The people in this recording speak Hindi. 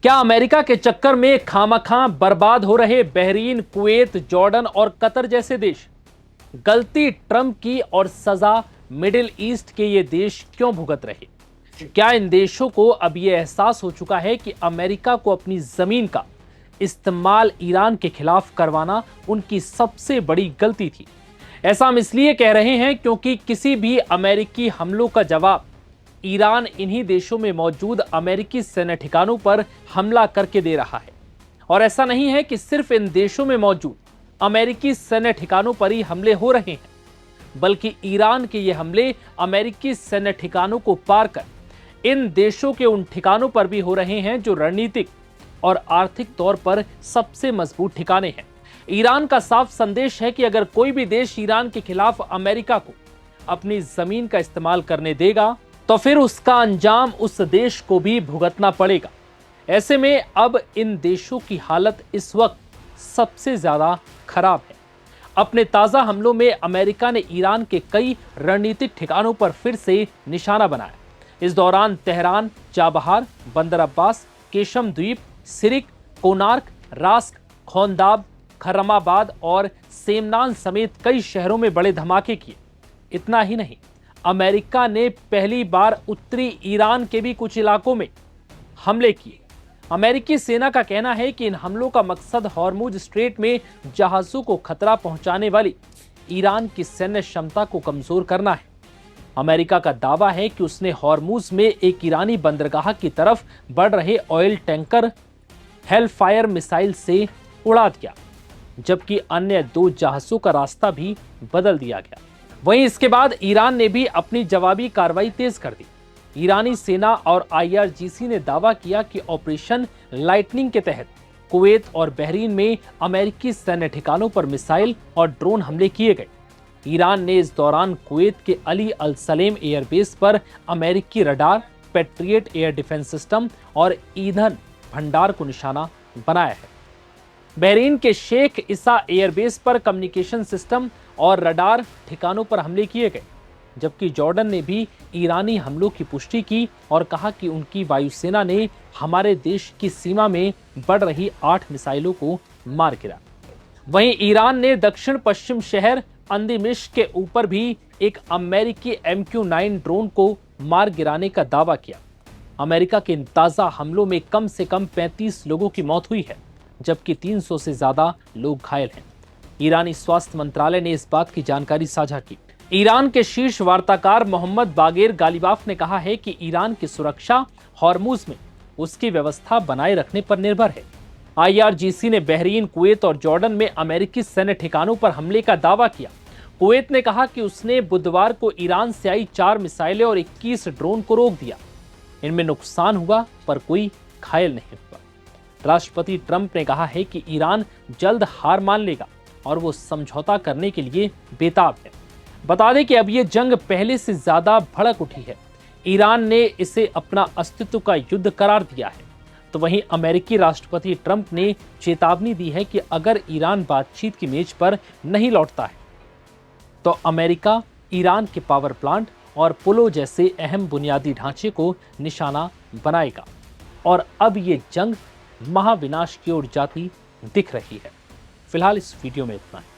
क्या अमेरिका के चक्कर में खामखा बर्बाद हो रहे बहरीन, कुवैत, जॉर्डन और कतर जैसे देश? गलती ट्रंप की और सजा मिडिल ईस्ट के ये देश क्यों भुगत रहे? क्या इन देशों को अब यह एहसास हो चुका है कि अमेरिका को अपनी जमीन का इस्तेमाल ईरान के खिलाफ करवाना उनकी सबसे बड़ी गलती थी? ऐसा हम इसलिए कह रहे हैं क्योंकि किसी भी अमेरिकी हमलों का जवाब ईरान इन्हीं देशों में मौजूद अमेरिकी सैन्य ठिकानों पर हमला करके दे रहा है। और ऐसा नहीं है कि सिर्फ इन देशों में मौजूद अमेरिकी सैन्य ठिकानों पर ही हमले हो रहे हैं, बल्कि ईरान के ये हमले अमेरिकी सैन्य ठिकानों को पार कर इन देशों के उन ठिकानों पर भी हो रहे हैं जो रणनीतिक और आर्थिक तौर पर सबसे मजबूत ठिकाने हैं। ईरान का साफ संदेश है कि अगर कोई भी देश ईरान के खिलाफ अमेरिका को अपनी जमीन का इस्तेमाल करने देगा तो फिर उसका अंजाम उस देश को भी भुगतना पड़ेगा। ऐसे में अब इन देशों की हालत इस वक्त सबसे ज्यादा खराब है। अपने ताजा हमलों में अमेरिका ने ईरान के कई रणनीतिक ठिकानों पर फिर से निशाना बनाया। इस दौरान तेहरान, चाबहार, बंदर अब्बास, केशम द्वीप, सिरिक, कोनार्क, रास्क, खोंदाब, खर्रमाबाद और सेमनान समेत कई शहरों में बड़े धमाके किए। इतना ही नहीं, अमेरिका ने पहली बार उत्तरी ईरान के भी कुछ इलाकों में हमले किए। अमेरिकी सेना का कहना है कि इन हमलों का मकसद हॉर्मुज स्ट्रेट में जहाजों को खतरा पहुंचाने वाली ईरान की सैन्य क्षमता को कमजोर करना है। अमेरिका का दावा है कि उसने हॉर्मुज में एक ईरानी बंदरगाह की तरफ बढ़ रहे ऑयल टैंकर हेलफायर मिसाइल से उड़ा दिया, जबकि अन्य 2 जहाजों का रास्ता भी बदल दिया गया। वहीं इसके बाद ईरान ने भी अपनी जवाबी कार्रवाई तेज कर दी। ईरानी सेना और IRGC ने दावा किया कि ऑपरेशन लाइटनिंग के तहत कुवैत और बहरीन में अमेरिकी सैन्य ठिकानों पर मिसाइल और ड्रोन हमले किए गए। ईरान ने इस दौरान कुवैत के अली अल सलेम एयरबेस पर अमेरिकी radar, patriot air defence system और ईंधन भंडार को निशाना बनाया है। बहरीन के शेख ईसा एयरबेस पर कम्युनिकेशन सिस्टम और रडार ठिकानों पर हमले किए गए, जबकि जॉर्डन ने भी ईरानी हमलों की पुष्टि की और कहा कि उनकी वायुसेना ने हमारे देश की सीमा में बढ़ रही 8 मिसाइलों को मार गिरा। वहीं ईरान ने दक्षिण पश्चिम शहर अंदिमिश के ऊपर भी एक अमेरिकी MQ-9 ड्रोन को मार गिराने का दावा किया। अमेरिका के इन ताजा हमलों में कम से कम 35 लोगों की मौत हुई है, जबकि 300 से ज्यादा लोग घायल हैं। ईरानी स्वास्थ्य मंत्रालय ने इस बात की जानकारी साझा की। ईरान के शीर्ष वार्ताकार मोहम्मद बागेर गालिबाफ ने कहा है कि ईरान की सुरक्षा हॉर्मुज में उसकी व्यवस्था बनाए रखने पर निर्भर है। IRGC ने बहरीन, कुवैत और जॉर्डन में अमेरिकी सैन्य ठिकानों पर हमले का दावा किया। कुवैत ने कहा कि उसने बुधवार को ईरान से आई 4 मिसाइलें और 21 ड्रोन को रोक दिया। इनमें नुकसान हुआ पर कोई घायल नहीं हुआ। राष्ट्रपति ट्रंप ने कहा है कि ईरान जल्द हार मान लेगा और वो समझौता करने के लिए बेताब है। बता दें कि अब ये जंग पहले से ज्यादा भड़क उठी है। ईरान ने इसे अपना अस्तित्व का युद्ध करार दिया है। तो वहीं अमेरिकी राष्ट्रपति ट्रंप ने चेतावनी दी है कि अगर ईरान बातचीत की मेज पर नहीं लौटता है तो अमेरिका ईरान के पावर प्लांट और पुलों जैसे अहम बुनियादी ढांचे को निशाना बनाएगा। और अब ये जंग महाविनाश की ओर जाती दिख रही है। फिलहाल इस वीडियो में इतना है।